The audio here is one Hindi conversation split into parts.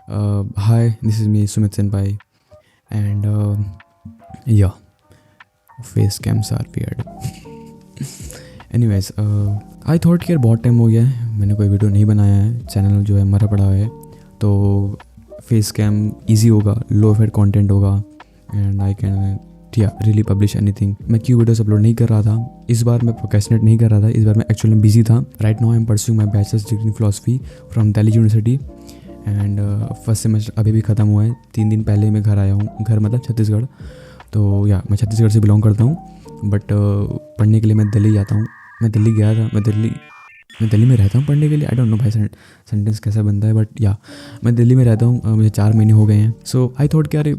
Hi, this is me, Sumit Senpai, and yeah, face cams are weird. Anyways, I thought कि यार बहुत टाइम हो गया है, मैंने कोई वीडियो नहीं बनाया है, चैनल जो है मरा पड़ा है, तो फेस कैम ईजी होगा, लो एफर्ट कंटेंट होगा and I can really publish anything. मैं क्यों वीडियोस अपलोड नहीं कर रहा था, इस बार मैं प्रोक्रेस्टिनेट नहीं कर रहा था, इस बार मैं एक्चुअली बिजी था। Right now I am pursuing my bachelors degree in philosophy from Delhi university and first semester अभी भी ख़त्म हुआ है। 3 दिन पहले मैं घर आया हूँ, घर मतलब छत्तीसगढ़। तो या मैं छत्तीसगढ़ से बिलोंग करता हूँ, बट पढ़ने के लिए मैं दिल्ली जाता हूँ। मैं दिल्ली गया था, मैं दिल्ली में रहता हूँ पढ़ने के लिए। आई डोंट नो भाई सेंटेंस कैसा बनता है, बट या मैं दिल्ली में रहता हूँ, मुझे 4 महीने हो गए हैं। सो आई थॉट कि यार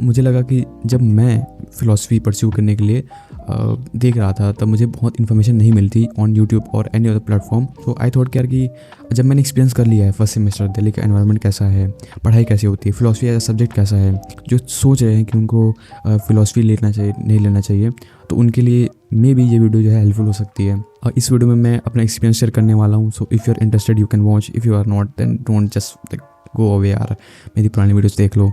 मुझे लगा कि जब मैं फ़िलासफ़ी परस्यू करने के लिए देख रहा था, तब मुझे बहुत इन्फॉर्मेशन नहीं मिलती ऑन यूट्यूब और any other platform. So I thought कि यार कि जब मैंने एक्सपीरियंस कर लिया है फर्स्ट सेमेस्टर, दिल्ली का एनवायरनमेंट कैसा है, पढ़ाई कैसी होती है, फ़िलासफ़ी एज अ सब्जेक्ट कैसा है, जो सोच रहे हैं कि उनको फ़िलासफ़ी लेना चाहिए नहीं लेना चाहिए, तो उनके लिए मे भी ये वीडियो जो है हेल्पफुल हो सकती है। और इस वीडियो में मैं अपना एक्सपीरियंस शेयर करने वाला हूँ। So if you are interested you can watch, if you are not then don't just go away यार, मेरी पुरानी वीडियोस देख लो।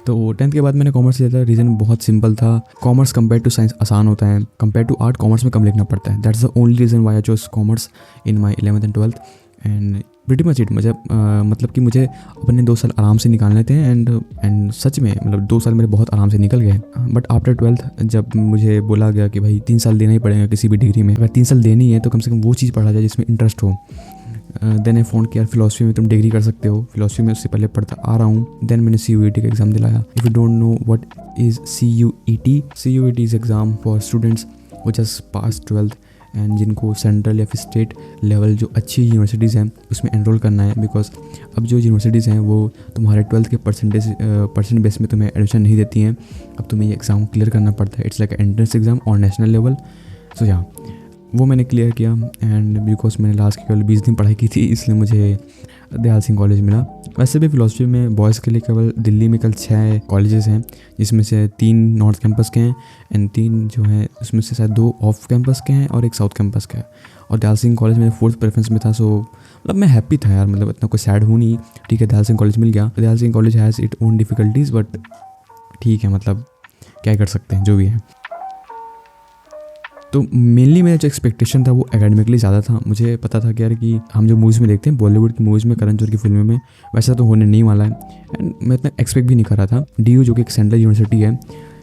तो 10th के बाद मैंने कॉमर्स लिया था। रीज़न बहुत सिंपल था, कॉमर्स कंपेयर टू साइंस आसान होता है, कंपेयर टू आर्ट कॉमर्स में कम लिखना पड़ता है। That's the only reason why I chose commerce in my 11th and 12th and pretty much it. मुझे मतलब कि मुझे अपने 2 साल आराम से निकालने थे एंड सच में मतलब 2 साल मेरे बहुत आराम से निकल गए। बट आफ्टर 12th जब मुझे बोला गया कि भाई 3 साल देना ही पड़ेगा किसी भी डिग्री में, अगर 3 साल देनी है तो कम से कम वो चीज़ पढ़ा जाए जिसमें इंटरेस्ट हो। देन आई फोन कि यार फिलोसफी में तुम डिग्री कर सकते हो, फिलोसफी में उससे पहले पढ़ता आ रहा हूँ। देन मैंने CUET का एग्ज़ाम दिलाया। If you don't know what is CUET is exam for students वो जस्ट पास 12th एंड जिनको सेंट्रल या फिर स्टेट लेवल जो अच्छी यूनिवर्सिटीज़ हैं उसमें एनरोल करना है। बिकॉज अब जो यूनिवर्सिटीज़ हैं वो तुम्हारे 12th के परसेंट बेस में तुम्हें एडमिशन नहीं देती हैं, अब तुम्हें ये एग्ज़ाम क्लियर करना पड़ता है। It's like entrance exam on national level. So या वो मैंने क्लियर किया एंड बिकॉज मैंने लास्ट के केवल 20 दिन पढ़ाई की थी, इसलिए मुझे दयाल सिंह कॉलेज मिला। वैसे भी फ़िलासफ़ी में बॉयज़ के लिए केवल दिल्ली में कल 6 कॉलेजेस हैं, जिसमें से 3 नॉर्थ कैंपस के हैं एंड 3 जो हैं उसमें से शायद 2 ऑफ कैंपस के हैं और 1 साउथ कैंपस का है। और दयाल सिंह कॉलेज मेरे 4th प्रेफरेंस में था। सो मतलब मैं हैप्पी था यार, मतलब इतना कोई सैड हूँ नहीं। ठीक है, दयाल सिंह कॉलेज मिल गया। Dayal Singh college has it own difficulties, but ठीक है, मतलब क्या कर सकते हैं, जो भी है। तो मेनली मेरा जो एक्सपेक्टेशन था वो एकेडमिकली ज़्यादा था। मुझे पता था कि यार कि हम जो मूवीज़ में देखते हैं बॉलीवुड की मूवीज़ में, करण जौहर की फिल्मों में, वैसा तो होने नहीं वाला है एंड मैं इतना एक्सपेक्ट भी नहीं कर रहा था। DU जो कि एक सेंट्रल यूनिवर्सिटी है,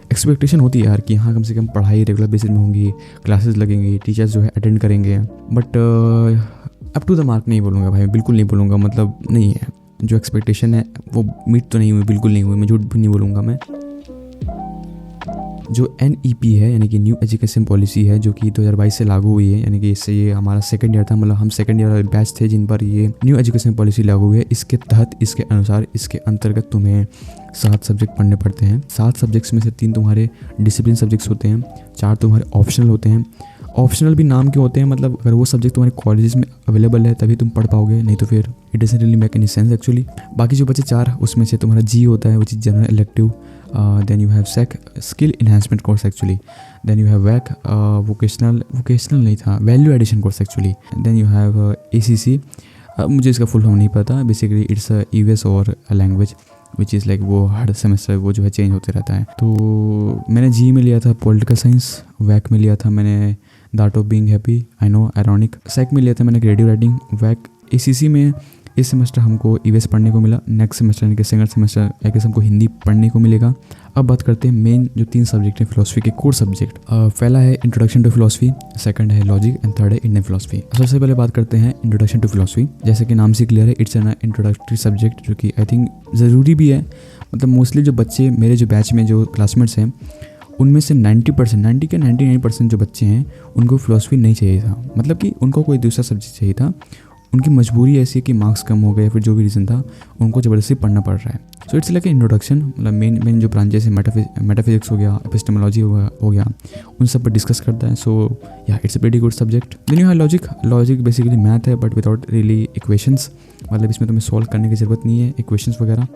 एक्सपेक्टेशन होती है यार कि हाँ कम से कम पढ़ाई रेगुलर बेसिस में होंगी, क्लासेस लगेंगी, टीचर्स जो है अटेंड करेंगे। But up to the mark नहीं बोलूँगा भाई, बिल्कुल नहीं बोलूँगा, मतलब नहीं है। जो एक्सपेक्टेशन है वो मीट तो नहीं हुई, बिल्कुल नहीं हुई, मैं झूठ भी नहीं बोलूँगा। मैं जो NEP है यानी कि न्यू एजुकेशन पॉलिसी है, जो कि 2022 से लागू हुई है, यानी कि इससे ये हमारा 2nd ईयर था, मतलब हम 2nd ईयर वाले बैच थे जिन पर ये न्यू एजुकेशन पॉलिसी लागू हुई है। इसके तहत, इसके अनुसार, इसके अंतर्गत तुम्हें 7 सब्जेक्ट पढ़ने पड़ते हैं। 7 सब्जेक्ट्स में से 3 तुम्हारे डिसिप्लिन सब्जेक्ट्स होते हैं, 4 तुम्हारे ऑप्शनल होते हैं। ऑप्शनल भी नाम के होते हैं, मतलब अगर वो सब्जेक्ट तुम्हारे कॉलेजेस में अवेलेबल है तभी तुम पढ़ पाओगे, नहीं तो फिर it doesn't really make any sense actually. बाकी जो बचे 4 उसमें से तुम्हारा G होता है, which is general elective. Then you have SEC skill enhancement course actually. Then you have WAC vocational नहीं था, value addition course actually. Then you have ACC, मुझे इसका फुल फॉर्म नहीं पता, बेसिकली इट्स EVS और लैंग्वेज विच इज़ लाइक वो हर सेमेस्टर वो जो है चेंज होते रहता है। तो मैंने G में लिया था पॉलिटिकल साइंस, WAC में लिया था मैंने the art of being happy, I know ironic. SEC में लिया था मैंने क्रिएटिव राइटिंग। WAC ACC में इस सेमेस्टर हमको EVS पढ़ने को मिला, नेक्स्ट सेमेस्टर यानी कि 2nd सेमेस्टर आई गेस हमको हिंदी पढ़ने को मिलेगा। अब बात करते हैं मेन जो 3 सब्जेक्ट हैं फिलोसफी के कोर सब्जेक्ट। पहला है इंट्रोडक्शन टू फिलोसफी, 2nd है लॉजिक एंड 3rd है इंडियन फिलोसफी। सबसे पहले बात करते हैं इंट्रोडक्शन टू फिलोसफी। जैसे कि नाम से क्लियर है, इट्स एन इंट्रोडक्टरी सब्जेक्ट, जो कि आई थिंक ज़रूरी भी है। मतलब मोस्टली जो बच्चे मेरे जो बैच में जो क्लासमेट्स हैं उनमें से 90 के 99% जो बच्चे हैं उनको फिलोसफी नहीं चाहिए था, मतलब कि उनको कोई दूसरा सब्जेक्ट चाहिए था। उनकी मजबूरी ऐसी है कि मार्क्स कम हो गए या फिर जो भी रीज़न था, उनको ज़बरदस्ती पढ़ना पड़ रहा है। सो इट्स लाइक इंट्रोडक्शन, मतलब मेन जो ब्रांचेस है मेटाफिजिक्स हो गया, एपिस्टेमोलॉजी हो गया, उन सब पर डिस्कस करता है। So yeah it's a very good subject. Then you have logic basically math है बट विदाउट रियली इक्वेशंस, मतलब इसमें तुम्हें सॉल्व करने की ज़रूरत नहीं है इक्वेशंस वगैरह,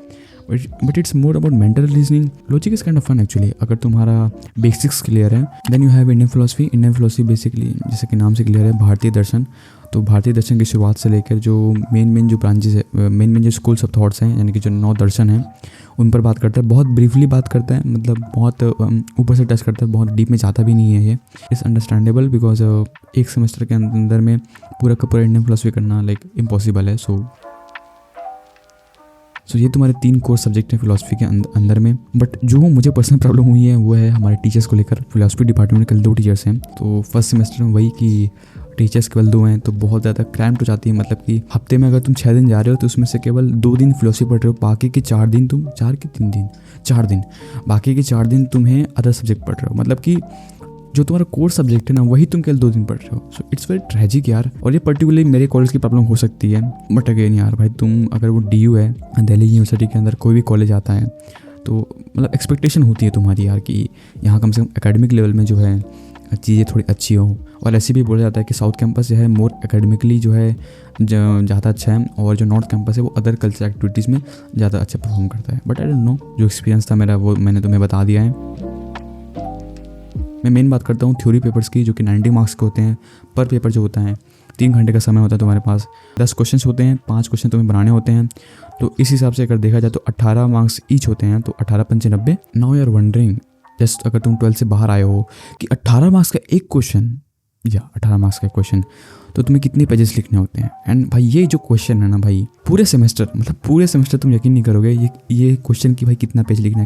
but it's more about mental reasoning. Logic is kind of fun actually अगर तुम्हारा बेसिक्स क्लियर है। Then you have Indian philosophy basically जैसे कि नाम से क्लियर है भारतीय दर्शन। तो भारतीय दर्शन की शुरुआत से लेकर जो मेन जो ब्रांचेस है, मेन जो स्कूल्स ऑफ थॉट्स हैं, यानी कि जो 9 दर्शन हैं, उन पर बात करता है। बहुत ब्रीफली बात करता है, मतलब बहुत ऊपर से टच करता है, बहुत डीप में जाता भी नहीं है। ये इज़ अंडरस्टैंडेबल बिकॉज एक सेमेस्टर के अंदर में पूरा का पूरा इंडियन फिलोसफी करना लाइक इम्पॉसिबल है। सो ये तुम्हारे 3 कोर सब्जेक्ट हैं फिलोसफी के अंदर में। बट जो मुझे पर्सनल प्रॉब्लम हुई है वो है हमारे टीचर्स को लेकर। फिलोसफी डिपार्टमेंट में कल 2 टीचर्स हैं, तो फर्स्ट सेमेस्टर में वही कि टीचर्स केवल 2 हैं, तो बहुत ज़्यादा क्रैम्प्ड हो जाती है। मतलब कि हफ्ते में अगर तुम 6 दिन जा रहे हो तो उसमें से केवल 2 दिन फिलोसफी पढ़ रहे हो, बाकी के 4 दिन तुम 4 के 3 दिन 4 दिन बाकी के 4 दिन तुम्हें अदर सब्जेक्ट पढ़ रहे हो। मतलब कि जो तुम्हारा कोर सब्जेक्ट है ना, वही तुम केवल 2 दिन पढ़ रहे हो। सो इट्स वेरी ट्रेजिक यार। और ये पर्टिकुलरली मेरे कॉलेज की प्रॉब्लम हो सकती है। बट अगेन यार भाई, तुम अगर वो DU है, दिल्ली यूनिवर्सिटी के अंदर कोई भी कॉलेज आता है, तो मतलब एक्सपेक्टेशन होती है तुम्हारी यार कि यहाँ कम से कम एकेडमिक लेवल में जो है चीज़ें थोड़ी अच्छी हो। और ऐसे भी बोला जाता है कि साउथ कैंपस जो है मोर एकेडमिकली जो है ज़्यादा अच्छा है, और जो नॉर्थ कैंपस है वो अदर कल्चरल एक्टिविटीज़ में ज़्यादा अच्छा परफॉर्म करता है। बट आई डोंट नो, जो एक्सपीरियंस था मेरा वो मैंने तुम्हें बता दिया है। मैं मेन बात करता हूँ थ्योरी पेपर्स की, जो कि 90 मार्क्स के होते हैं। पर पेपर जो होता है 3 घंटे का समय होता है तुम्हारे पास, 10 क्वेश्चन होते हैं, 5 क्वेश्चन तुम्हें बनाने होते हैं। तो इस हिसाब से अगर देखा जाए तो 18 मार्क्स ईच होते हैं, तो 18 पंचे 90। Now you are wondering, just अगर तुम 12 से बाहर आए हो कि 18 मार्क्स का एक क्वेश्चन, या 18 मार्क्स का क्वेश्चन, तो तुम्हें कितने पेजेस लिखने होते हैं। एंड भाई ये जो क्वेश्चन है ना भाई, पूरे सेमेस्टर तुम यकीन नहीं करोगे ये क्वेश्चन कि भाई कितना पेज लिखना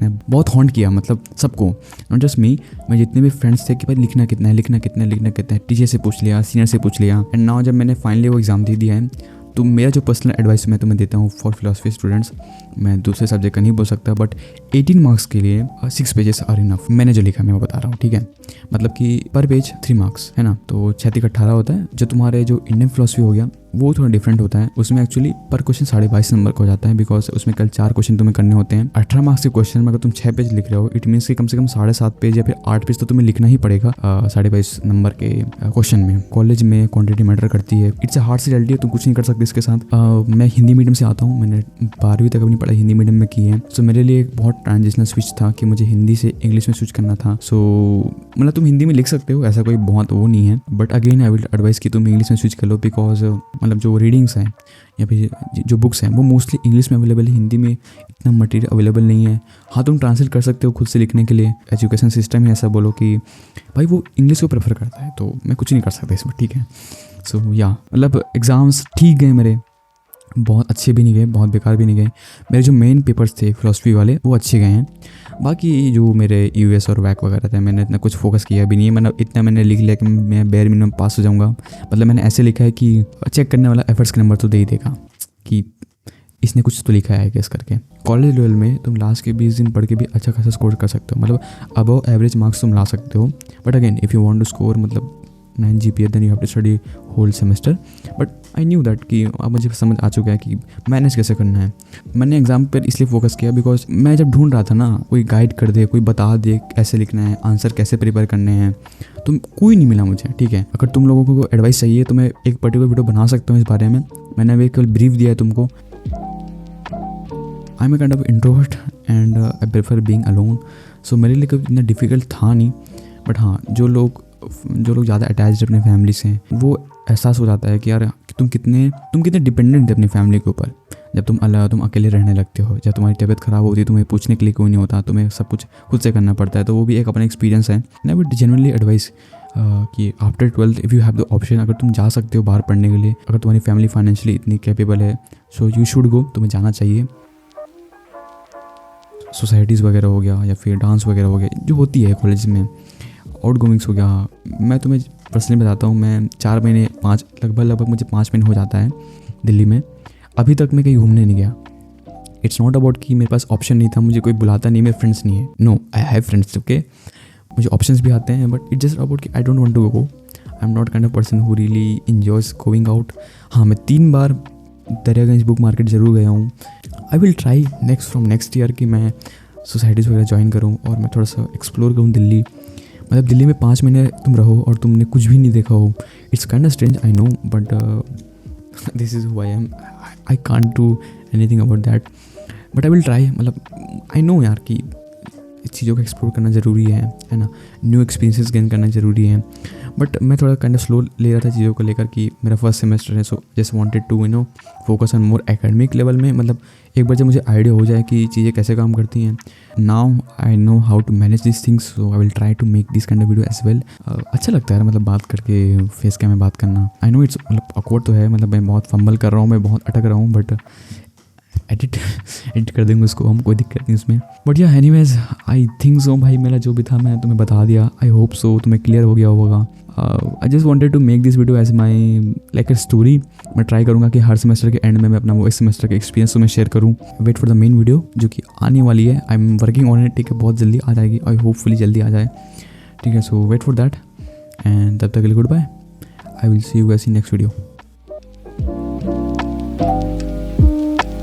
है, बहुत हॉन्ट किया। मतलब सबको, नॉट जस्ट मी, मैं जितने भी फ्रेंड्स थे कि भाई लिखना कितना है, टीचर से पूछ लिया, सीनियर से पूछ लिया। एंड नाउ जब मैंने फाइनली वो एग्ज़ाम दे दिया है, तो मेरा जो पर्सनल एडवाइस मैं तुम्हें देता हूँ फॉर फिलोसफी स्टूडेंट्स, मैं दूसरे सब्जेक्ट का नहीं बोल सकता, बट 18 मार्क्स के लिए 6 पेजेस आर इनफ। मैंने जो लिखा मैं वो बता रहा हूँ, ठीक है। मतलब कि पर पेज 3 मार्क्स है ना, तो 6 × 18 होता है। जो तुम्हारे जो इंडियन फिलोसफी हो गया वो थोड़ा डिफरेंट होता है। उसमें एक्चुअली पर क्वेश्चन 22.5 नंबर का हो जाता है, बिकॉज उसमें कल 4 क्वेश्चन तुम्हें करने होते हैं। 18 मार्क्स के क्वेश्चन में अगर तुम 6 पेज लिख रहे हो, इट मीन्स कि कम से कम 7.5 पेज या फिर 8 पेज तो तुम्हें लिखना ही पड़ेगा 22.5 नंबर के क्वेश्चन में। कॉलेज में क्वांटिटी मैटर करती है, it's a hard see reality है, तुम कुछ नहीं कर सकते इसके साथ। मैं हिंदी मीडियम से आता हूँ, मैंने 12वीं तक अपनी पढ़ाई हिंदी मीडियम में की है। सो मेरे लिए एक बहुत ट्रांजिशनल स्विच था कि मुझे हिंदी से इंग्लिश में स्विच करना था। सो मतलब तुम हिंदी में लिख सकते हो, ऐसा कोई बहुत वो नहीं है, but again I will advice कि तुम इंग्लिश में स्विच कर लो, बिकॉज मतलब जो रीडिंग्स हैं या फिर जो बुक्स हैं वो मोस्टली इंग्लिश में अवेलेबल है, हिंदी में इतना मटेरियल अवेलेबल नहीं है। हाँ, तुम ट्रांसलेट कर सकते हो खुद से लिखने के लिए, एजुकेशन सिस्टम ही ऐसा बोलो कि भाई वो इंग्लिश को प्रेफर करता है, तो मैं कुछ नहीं कर सकता इसमें, ठीक है। सो या मतलब एग्ज़ाम्स ठीक गए मेरे, बहुत अच्छे भी नहीं गए, बहुत बेकार भी नहीं गए। मेरे जो मेन पेपर्स थे फिलोसफी वाले वो अच्छे गए हैं। बाकी जो मेरे US और वैक वगैरह थे, मैंने इतना कुछ फोकस किया भी नहीं है। मतलब इतना मैंने लिख लिया कि मैं बेयर मिनिमम पास हो जाऊंगा। मतलब मैंने ऐसे लिखा है कि चेक करने वाला एफर्ट्स के नंबर तो दे ही देगा कि इसने कुछ तो लिखा है गेस करके। कॉलेज लेवल में तुम लास्ट के 20 दिन पढ़ के भी अच्छा खासा स्कोर कर सकते हो, मतलब अबव एवरेज मार्क्स तुम ला सकते हो। But again if you want to score मतलब 9 GPA then you have to study whole semester. But I knew that कि अब मुझे समझ आ चुका है कि मैनेज कैसे करना है। मैंने एग्जाम पर इसलिए फोकस किया बिकॉज मैं जब ढूंढ रहा था ना, कोई गाइड कर दे, कोई बता दे कैसे लिखना है, आंसर कैसे प्रिपेयर करने हैं, तो कोई नहीं मिला मुझे, ठीक है। अगर तुम लोगों को एडवाइस चाहिए तो मैं एक पर्टिकुलर वीडियो बना सकता हूँ इस बारे में। मैंने अभी केवल ब्रीफ दिया है तुमको। I am a kind of introvert and I prefer being alone. So मेरे लिए कभी इतना डिफिकल्ट था नहीं। बट हाँ, जो लोग ज़्यादा अटैच्ड अपने फैमिली से हैं, वो एहसास हो जाता है कि यार तुम कितने डिपेंडेंट थे अपनी फैमिली के ऊपर। जब तुम अकेले रहने लगते हो, जब तुम्हारी तबीयत ख़राब होती है, तुम्हें पूछने के लिए कोई नहीं होता, तुम्हें सब कुछ खुद से करना पड़ता है, तो वो भी एक अपना एक्सपीरियंस है। आई वुड जेन्युइनली एडवाइस कि after 12th if you have the option, अगर तुम जा सकते हो बाहर पढ़ने के लिए, अगर तुम्हारी फैमिली फाइनेंशियली इतनी कैपेबल है, सो यू शुड गो, तुम्हें जाना चाहिए। सोसाइटीज़ वगैरह हो गया या फिर डांस वगैरह हो गया जो होती है कॉलेज में, आउट गोइंग्स हो गया। मैं तुम्हें पर्सनली बताता हूँ, मैं 4 महीने लगभग मुझे 5 महीने हो जाता है दिल्ली में, अभी तक मैं कहीं घूमने नहीं गया। इट्स नॉट अबाउट कि मेरे पास ऑप्शन नहीं था, मुझे कोई बुलाता नहीं, मेरे फ्रेंड्स नहीं है। No, I have friends, okay, मुझे ऑप्शंस भी आते हैं, बट इट्स जस्ट अबाउट कि I don't want to go. I am not kind of person who really enjoys going out. हाँ, मैं 3 बार दरियागंज बुक मार्केट ज़रूर गया हूँ। आई विल ट्राई नेक्स्ट ईयर कि मैं सोसाइटीज़ वगैरह ज्वाइन करूँ और मैं थोड़ा सा एक्सप्लोर करूँ दिल्ली। मतलब दिल्ली में 5 महीने तुम रहो और तुमने कुछ भी नहीं देखा हो, it's kind of strange, I know, but this is who I am. I can't do anything about that, but I will try. मतलब आई नो यार कि इस चीज़ों को एक्सप्लोर करना ज़रूरी है ना, न्यू एक्सपीरियंसेस गेन करना ज़रूरी है। बट मैं थोड़ा काइंड ऑफ स्लो ले रहा था चीज़ों को लेकर कि मेरा फर्स्ट सेमेस्टर है, so just wanted to focus on more academic level में। मतलब एक बार जब मुझे आइडिया हो जाए कि चीज़ें कैसे काम करती हैं, now I know how to manage this things, so I will try to make this kind of video as well. अच्छा लगता है मतलब बात करके फेस कैम में बात करना। आई नो इट्स मतलब awkward तो है, मतलब मैं बहुत फंबल कर रहा हूँ, मैं बहुत अटक रहा हूँ, बट एडिट कर देंगे उसको हम, कोई दिक्कत नहीं उसमें। बट या एनीवेज आई थिंक सो भाई, मेरा जो भी था मैं तुम्हें बता दिया। आई होप सो तुम्हें क्लियर हो गया होगा। I just wanted to make this video as my like a story. मैं ट्राई करूँगा कि हर सेमेस्टर के एंड में मैं अपना वो इस सेमेस्टर के एक्सपीरियंस तो मैं शेयर करूँ। Wait for the main video जो कि आने वाली है। I am working on it, ठीक है, बहुत जल्दी आ जाएगी और होपफुली जल्दी आ जाए, ठीक है। So wait for that and तब तक के लिए good bye. I will see you guys in next video.